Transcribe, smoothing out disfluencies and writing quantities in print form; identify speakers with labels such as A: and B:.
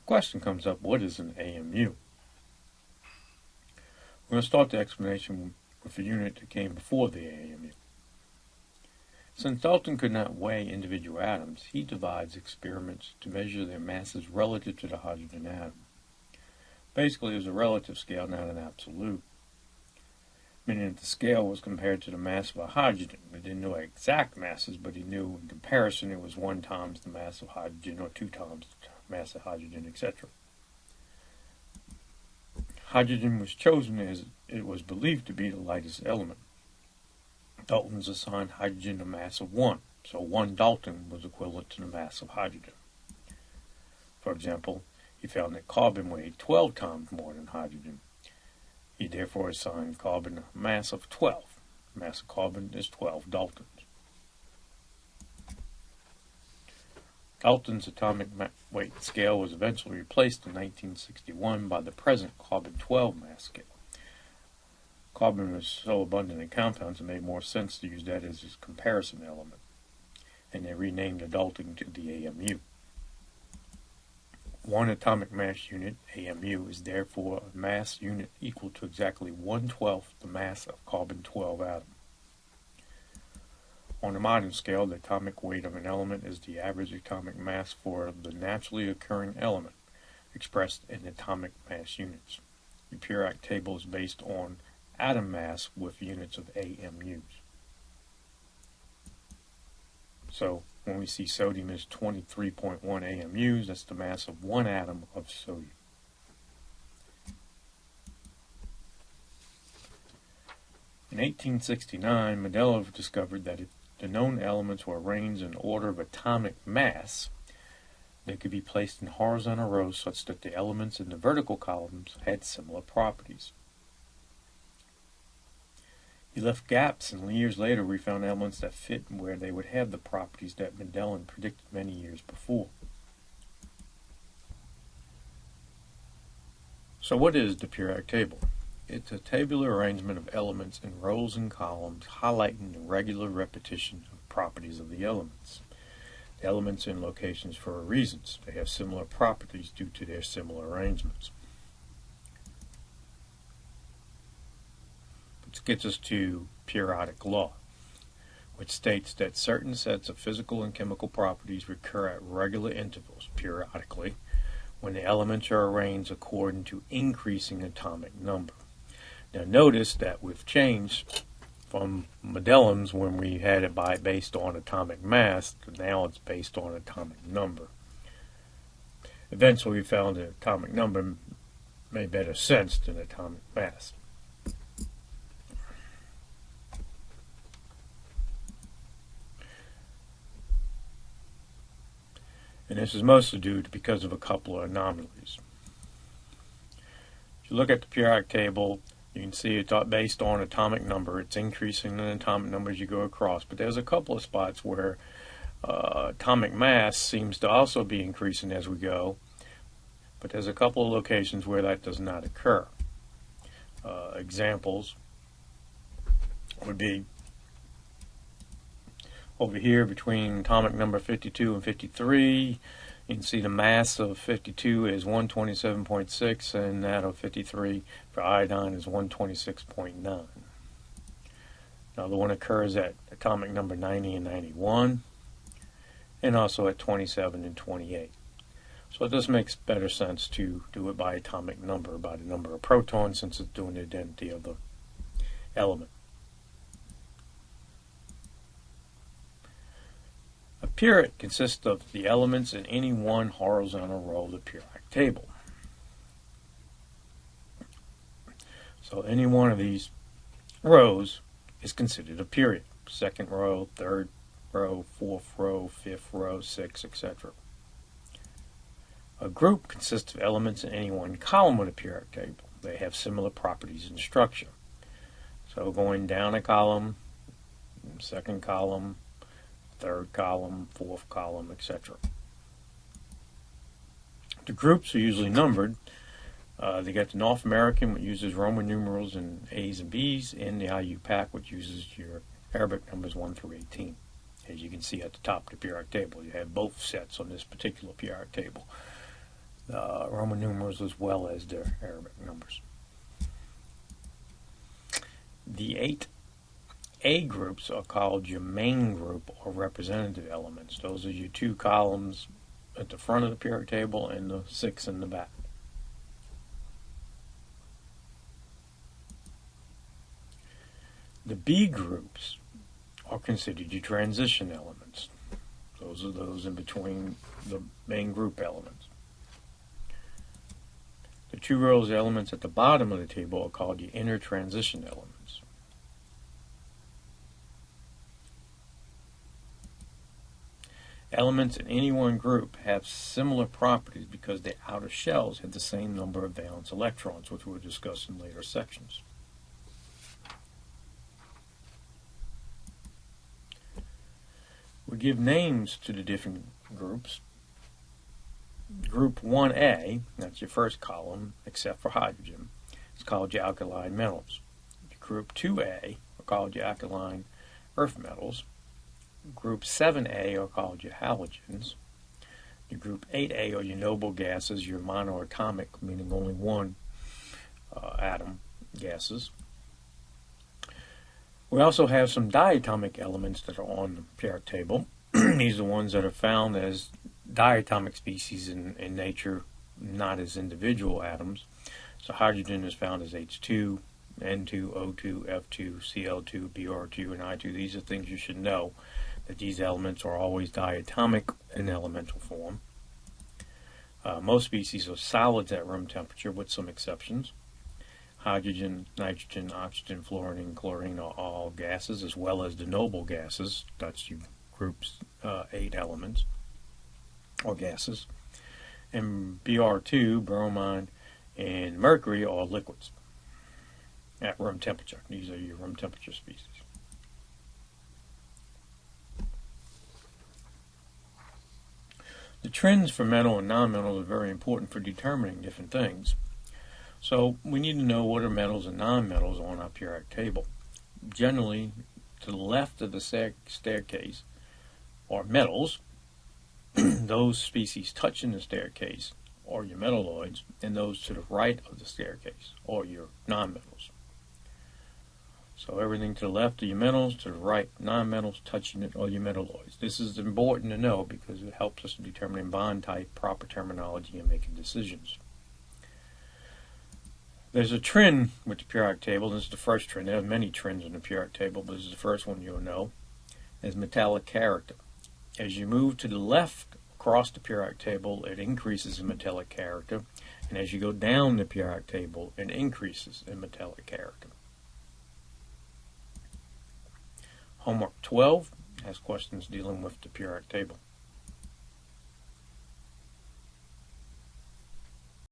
A: question comes up, what is an AMU? We're going to start the explanation with a unit that came before the AMU. Since Dalton could not weigh individual atoms, he devised experiments to measure their masses relative to the hydrogen atom. Basically, it was a relative scale, not an absolute, meaning that the scale was compared to the mass of a hydrogen. He didn't know exact masses, but he knew in comparison it was 1 times the mass of hydrogen or 2 times the mass of hydrogen, etc. Hydrogen was chosen as it was believed to be the lightest element. Dalton's assigned hydrogen a mass of 1, so 1 Dalton was equivalent to the mass of hydrogen. For example, he found that carbon weighed 12 times more than hydrogen. He therefore assigned carbon a mass of 12. The mass of carbon is 12 Daltons. Dalton's atomic weight scale was eventually replaced in 1961 by the present carbon-12 mass scale. Carbon was so abundant in compounds it made more sense to use that as its comparison element, and they renamed the Dalton to the AMU. 1 atomic mass unit, AMU, is therefore a mass unit equal to exactly 1/12 the mass of carbon-12 atom. On a modern scale, the atomic weight of an element is the average atomic mass for the naturally occurring element, expressed in atomic mass units. The periodic table is based on atom mass with units of AMUs. So, when we see sodium is 23.1 AMUs, that's the mass of 1 atom of sodium. In 1869, Mendeleev discovered that if the known elements were arranged in order of atomic mass, they could be placed in horizontal rows such that the elements in the vertical columns had similar properties. He left gaps, and years later we found elements that fit where they would have the properties that Mendeleev predicted many years before. So what is the periodic table? It's a tabular arrangement of elements in rows and columns, highlighting the regular repetition of properties of the elements. The elements are in locations for reasons. They have similar properties due to their similar arrangements. Which gets us to periodic law, which states that certain sets of physical and chemical properties recur at regular intervals, periodically, when the elements are arranged according to increasing atomic number. Now notice that we've changed from Mendeleev's when we had it based on atomic mass, to now it's based on atomic number. Eventually we found that atomic number made better sense than atomic mass. And this is mostly due to because of a couple of anomalies. If you look at the periodic table, you can see it's based on atomic number. It's increasing in atomic number as you go across. But there's a couple of spots where atomic mass seems to also be increasing as we go. But there's a couple of locations where that does not occur. Examples would be over here between atomic number 52 and 53. You can see the mass of 52 is 127.6 and that of 53 for iodine is 126.9. Now the one occurs at atomic number 90 and 91 and also at 27 and 28. So this makes better sense to do it by atomic number, by the number of protons, since it's doing the identity of the element. A period consists of the elements in any one horizontal row of the periodic table. So any one of these rows is considered a period. Second row, third row, fourth row, fifth row, sixth, etc. A group consists of elements in any one column of the periodic table. They have similar properties and structure. So going down a column, second column, third column, fourth column, etc. The groups are usually numbered. They got the North American, which uses Roman numerals and A's and B's, and the IUPAC, which uses your Arabic numbers 1 through 18. As you can see at the top of the periodic table, you have both sets on this particular periodic table. Roman numerals as well as their Arabic numbers. The 8A groups are called your main group or representative elements. Those are your 2 columns at the front of the periodic table and the 6 in the back. The B groups are considered your transition elements. Those are those in between the main group elements. The 2 rows of elements at the bottom of the table are called your inner transition elements. Elements in any one group have similar properties because their outer shells have the same number of valence electrons, which we'll discuss in later sections. We give names to the different groups. Group 1A, that's your first column, except for hydrogen, it's called your alkaline metals. Group 2A are called your alkaline earth metals. Group 7A are called your halogens. Your Group 8A are your noble gases, your monoatomic, meaning only one atom gases. We also have some diatomic elements that are on the periodic table. These are the ones that are found as diatomic species in nature, not as individual atoms. So hydrogen is found as H2, N2, O2, F2, Cl2, Br2, and I2. These are things you should know, that these elements are always diatomic in elemental form. Most species are solids at room temperature, with some exceptions. Hydrogen, nitrogen, oxygen, fluorine, and chlorine are all gases, as well as the noble gases. That's your group's 8 elements, or gases. And Br2, bromine, and mercury are liquids at room temperature. These are your room temperature species. The trends for metal and nonmetals are very important for determining different things. So we need to know what are metals and nonmetals on our periodic table. Generally, to the left of the staircase are metals. Those species touching the staircase are your metalloids, and those to the right of the staircase are your nonmetals. So everything to the left are your metals, to the right, nonmetals, touching it are your metalloids. This is important to know because it helps us in determining bond type, proper terminology, and making decisions. There's a trend with the periodic table. This is the first trend. There are many trends in the periodic table, but this is the first one you'll know, is metallic character. As you move to the left across the periodic table, it increases in metallic character, and as you go down the periodic table, it increases in metallic character. Homework 12 has questions dealing with the periodic table.